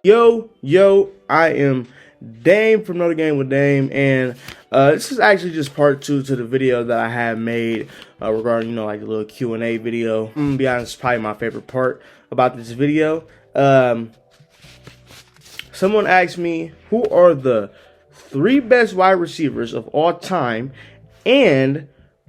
Yo, I am Dame from Another Game with Dame, and this is actually just part 2 to the video that I had made regarding, like a little Q&A video. I'm gonna be honest, it's probably my favorite part about this video. Someone asked me, who are the 3 best wide receivers of all time and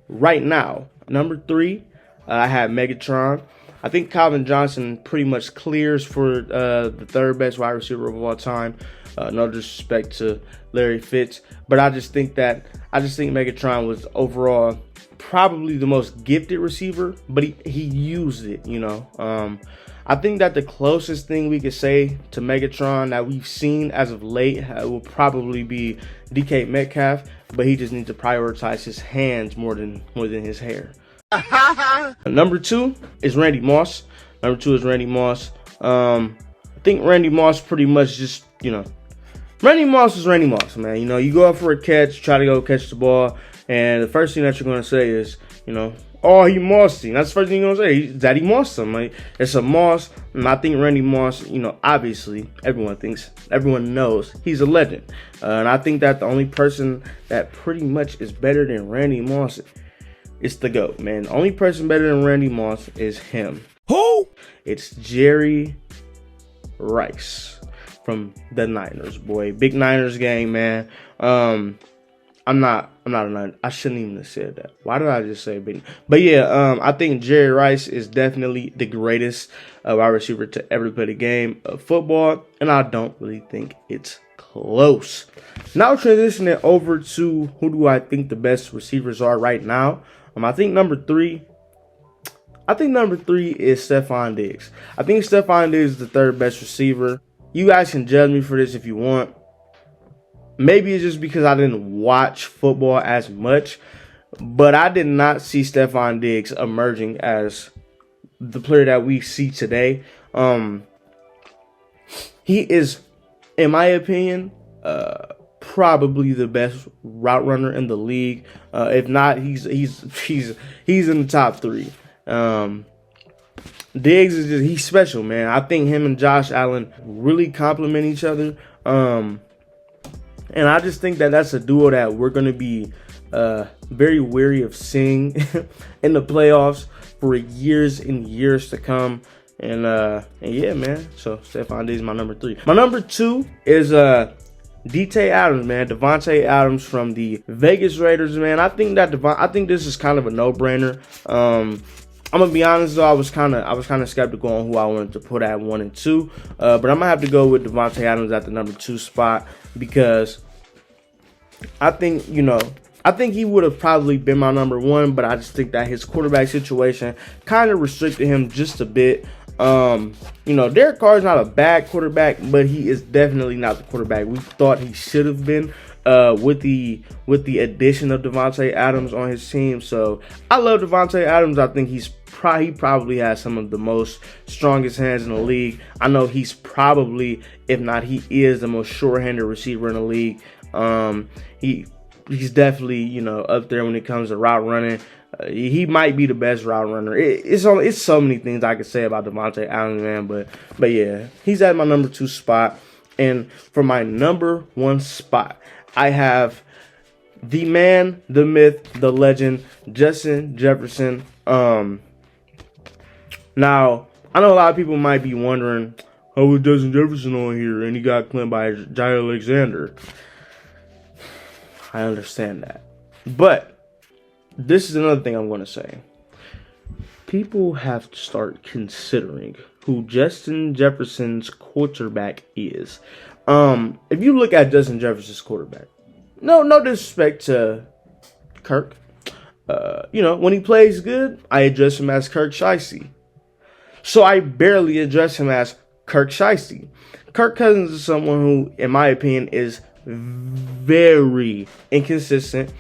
right now? Number 3, I have Megatron. I think Calvin Johnson pretty much clears for the 3rd best wide receiver of all time. No disrespect to Larry Fitz, but I just think Megatron was overall probably the most gifted receiver, but he used it, I think that the closest thing we could say to Megatron that we've seen as of late will probably be DK Metcalf, but he just needs to prioritize his hands more than his hair. Number 2 is Randy Moss. I think Randy Moss pretty much just, Randy Moss is Randy Moss, man. You go up for a catch, try to go catch the ball, and the first thing that you're going to say is, oh, he mossed him. That's the first thing you're going to say, that he mossed him. Like, it's a moss, and I think Randy Moss, obviously, everyone knows he's a legend. And I think that the only person that pretty much is better than Randy Moss, it's the GOAT, man. The only person better than Randy Moss is him. Who? It's Jerry Rice from the Niners, boy. Big Niners gang, man. I'm not a Niner. I shouldn't even have said that. Why did I just say big? But yeah, I think Jerry Rice is definitely the greatest wide receiver to ever play the game of football, and I don't really think it's close. Now transitioning over to who do I think the best receivers are right now. I think number 3 is Stefon Diggs. I think Stefon Diggs is the 3rd best receiver. You guys can judge me for this if you want. Maybe it's just because I didn't watch football as much, but I did not see Stefon Diggs emerging as the player that we see today. He is, in my opinion, probably the best route runner in the league. If not, he's in the top 3. Diggs is he's special, man. I think him and Josh Allen really complement each other. And I just think that that's a duo that we're going to be very wary of seeing in the playoffs for years and years to come. And yeah, man. So Stefon Diggs is my number 3. My number 2 is Davante Adams, man. Davante Adams from the Vegas Raiders, man. I think this is kind of a no-brainer. I'm gonna be honest though, I was kind of skeptical on who I wanted to put at 1 and 2, but I'm gonna have to go with Davante Adams at the number 2 spot because I think he would have probably been my number 1, but I just think that his quarterback situation kind of restricted him just a bit. Derek Carr is not a bad quarterback, but he is definitely not the quarterback we thought he should have been with the addition of Davante Adams on his team. So I love Davante Adams. I think he probably has some of the strongest hands in the league. I know he's probably, if not, he is the most sure-handed receiver in the league. He's definitely up there when it comes to route running. He might be the best route runner. It's so many things I could say about Davante Adams, man. But yeah, he's at my number 2 spot. And for my number 1 spot, I have the man, the myth, the legend, Justin Jefferson. Now, I know a lot of people might be wondering, how is Justin Jefferson on here and he got claimed by Jair Alexander? I understand that. But this is another thing I'm going to say. People have to start considering who Justin Jefferson's quarterback is. If you look at Justin Jefferson's quarterback, no disrespect to Kirk. When he plays good, I address him as Kirk Shiesty. So I barely address him as Kirk Shiesty. Kirk Cousins is someone who, in my opinion, is very inconsistent.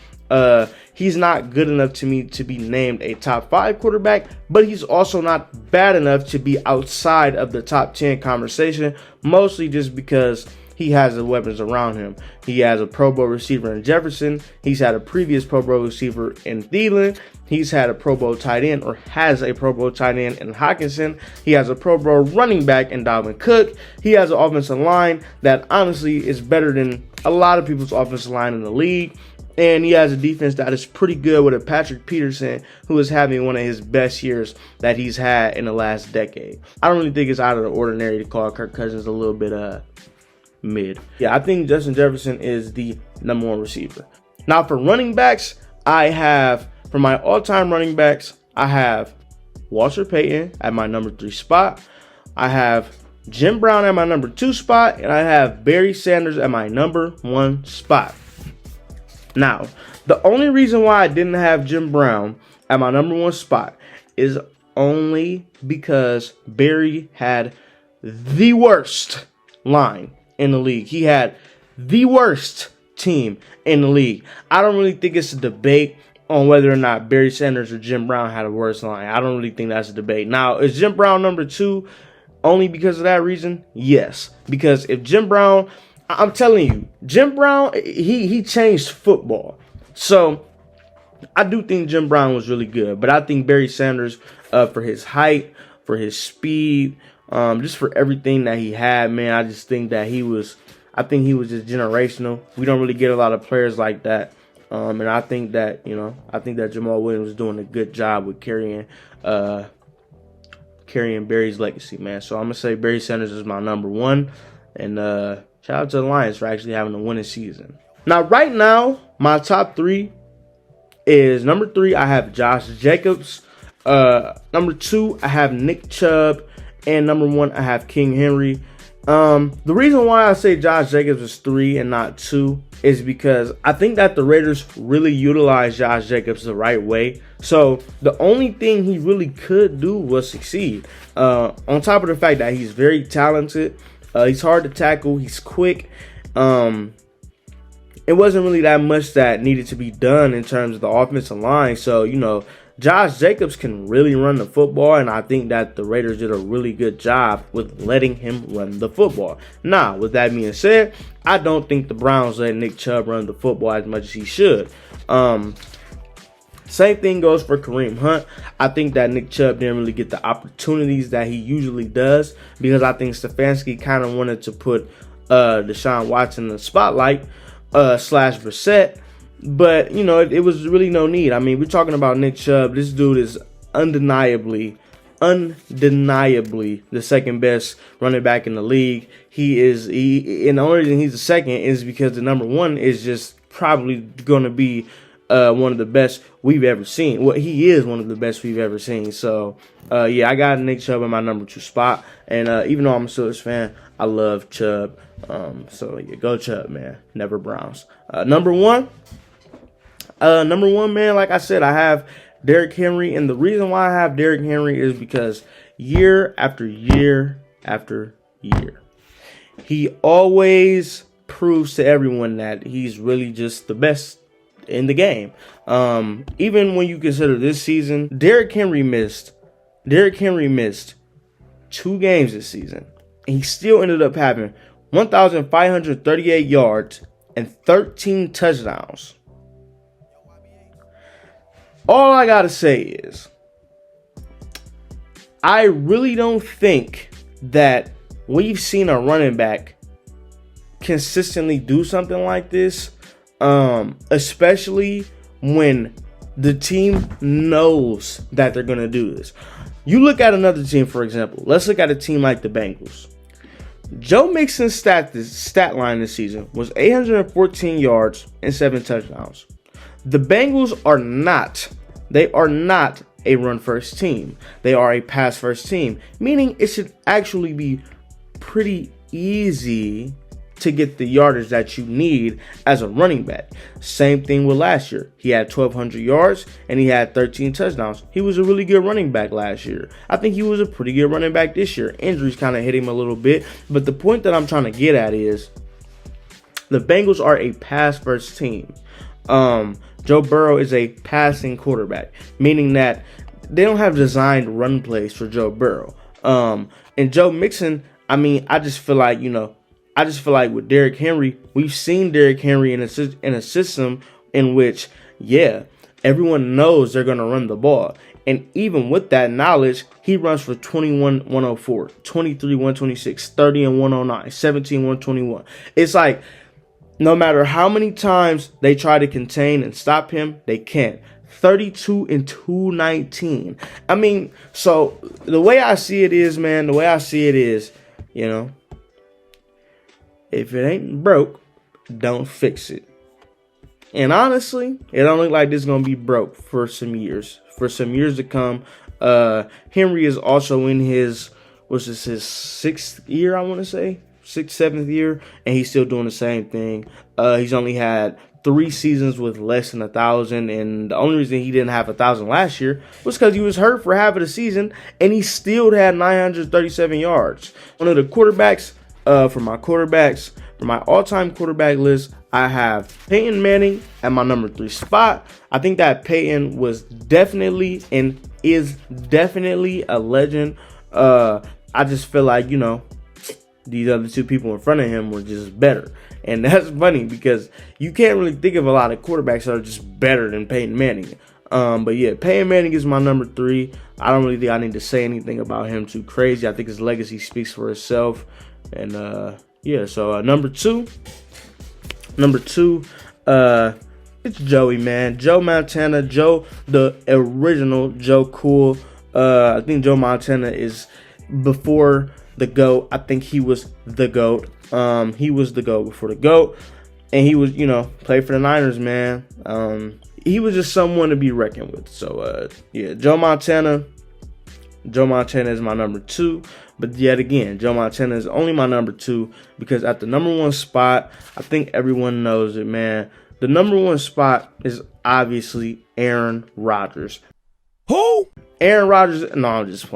He's not good enough to me to be named a top 5 quarterback, but he's also not bad enough to be outside of the top 10 conversation, mostly just because he has the weapons around him. He has a Pro Bowl receiver in Jefferson. He's had a previous Pro Bowl receiver in Thielen. He's had a Pro Bowl tight end, or has a Pro Bowl tight end in Hockenson. He has a Pro Bowl running back in Dalvin Cook. He has an offensive line that honestly is better than a lot of people's offensive line in the league. And he has a defense that is pretty good with a Patrick Peterson, who is having one of his best years that he's had in the last decade. I don't really think it's out of the ordinary to call Kirk Cousins a little bit mid. Yeah, I think Justin Jefferson is the number one receiver. Now for running backs, for my all-time running backs, I have Walter Payton at my number 3 spot. I have Jim Brown at my number 2 spot, and I have Barry Sanders at my number 1 spot. Now, the only reason why I didn't have Jim Brown at my number 1 spot is only because Barry had the worst line in the league. He had the worst team in the league. I don't really think it's a debate on whether or not Barry Sanders or Jim Brown had a worse line. I don't really think that's a debate. Now, is Jim Brown number 2 only because of that reason? Yes. Because if Jim Brown, I'm telling you, Jim Brown, he changed football. So I do think Jim Brown was really good, but I think Barry Sanders, for his height, for his speed, just for everything that he had, man, I just think that he was just generational. We don't really get a lot of players like that. And I think that, Jamal Williams was doing a good job with carrying Barry's legacy, man. So I'm going to say Barry Sanders is my number 1. And shout out to the Lions for actually having a winning season. Now, right now, my top 3 is number 3, I have Josh Jacobs. Number 2, I have Nick Chubb. And number 1, I have King Henry. The reason why I say Josh Jacobs is 3 and not 2 is because I think that the Raiders really utilized Josh Jacobs the right way. So the only thing he really could do was succeed. On top of the fact that he's very talented, he's hard to tackle, he's quick. It wasn't really that much that needed to be done in terms of the offensive line. So, Josh Jacobs can really run the football, and I think that the Raiders did a really good job with letting him run the football. Now, with that being said, I don't think the Browns let Nick Chubb run the football as much as he should. Same thing goes for Kareem Hunt. I think that Nick Chubb didn't really get the opportunities that he usually does because I think Stefanski kind of wanted to put Deshaun Watson in the spotlight / Brissett. But, it was really no need. I mean, we're talking about Nick Chubb. This dude is undeniably the second best running back in the league. And the only reason he's the second is because the number 1 is just probably going to be one of the best we've ever seen. Well, he is one of the best we've ever seen. So, I got Nick Chubb in my number 2 spot. And even though I'm a Steelers fan, I love Chubb. Go Chubb, man. Never Browns. Number one, man, like I said, I have Derrick Henry. And the reason why I have Derrick Henry is because year after year after year, he always proves to everyone that he's really just the best in the game. Even when you consider this season, Derrick Henry missed 2 games this season. And he still ended up having 1,538 yards and 13 touchdowns. All I gotta say is, I really don't think that we've seen a running back consistently do something like this, especially when the team knows that they're going to do this. You look at another team, for example. Let's look at a team like the Bengals. Joe Mixon's stat line this season was 814 yards and 7 touchdowns. The Bengals are not a run-first team. They are a pass-first team, meaning it should actually be pretty easy to get the yardage that you need as a running back. Same thing with last year. He had 1,200 yards and he had 13 touchdowns. He was a really good running back last year. I think he was a pretty good running back this year. Injuries kind of hit him a little bit, but the point that I'm trying to get at is the Bengals are a pass-first team. Joe Burrow is a passing quarterback, meaning that they don't have designed run plays for Joe Burrow. And Joe Mixon, I mean, I just feel like, I just feel like with Derrick Henry, we've seen Derrick Henry in a system in which, yeah, everyone knows they're going to run the ball. And even with that knowledge, he runs for 21, 104, 23, 126, 30 and 109, 17, 121. It's like no matter how many times they try to contain and stop him, they can't. 32 and 219. I mean, so the way I see it is, man, you know, if it ain't broke, don't fix it. And honestly, it don't look like this is going to be broke for some years. For some years to come. Henry is also in his 6th year, I want to say. 6th, 7th year. And he's still doing the same thing. He's only had 3 seasons with less than 1,000. And the only reason he didn't have 1,000 last year was because he was hurt for half of the season. And he still had 937 yards. One of the quarterbacks, for my all-time quarterback list, I have Peyton Manning at my number 3 spot. I think that Peyton was definitely and is definitely a legend. I just feel like, you know, these other 2 people in front of him were just better. And that's funny because you can't really think of a lot of quarterbacks that are just better than Peyton Manning. But yeah, Peyton Manning is my number 3. I don't really think I need to say anything about him too crazy. I think his legacy speaks for itself. And yeah, so number two, it's Joey, man. Joe Montana, Joe, the original Joe Cool. I think Joe Montana is before the GOAT. I think he was the GOAT. He was the GOAT before the GOAT. And he was, you know, played for the Niners, man. He was just someone to be reckoned with. So, yeah, Joe Montana is my number 2. But yet again, Joe Montana is only my number 2 because at the number 1 spot, I think everyone knows it, man. The number 1 spot is obviously Aaron Rodgers. Who? Aaron Rodgers. No, I'm just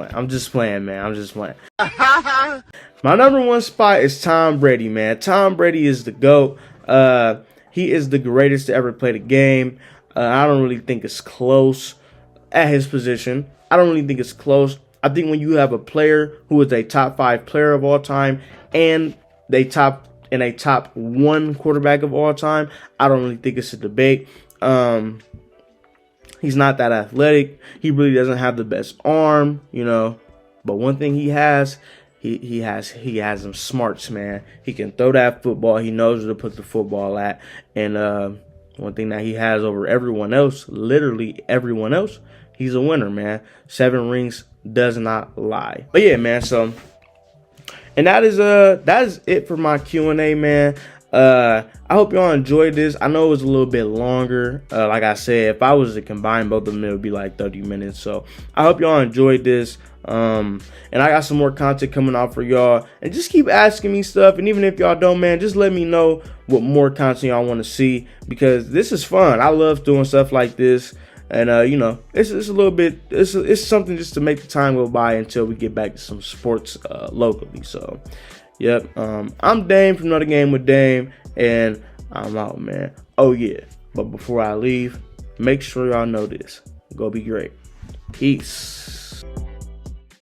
playing, man. I'm just playing. My number 1 spot is Tom Brady, man. Tom Brady is the GOAT. He is the greatest to ever play the game. I don't really think it's close at his position. I don't really think it's close. I think when you have a player who is a top 5 player of all time and a top 1 quarterback of all time, I don't really think it's a debate. He's not that athletic. He really doesn't have the best arm, you know. But one thing he has, he has some smarts, man. He can throw that football. He knows where to put the football at. And one thing that he has over everyone else, literally everyone else, he's a winner, man. 7 rings does not lie. But yeah, man, so and that is it for my Q&A, man. I hope y'all enjoyed this. I know it was a little bit longer. Like I said, if I was to combine both of them, it would be like 30 minutes. So I hope y'all enjoyed this. And I got some more content coming out for y'all. And just keep asking me stuff. And even if y'all don't, man, just let me know what more content y'all want to see, because this is fun. I love doing stuff like this. And, you know, it's a little bit, it's something just to make the time go by until we get back to some sports locally. So, yep. I'm Dame from Another Game with Dame, and I'm out, man. Oh, yeah. But before I leave, make sure y'all know this. Go be great. Peace.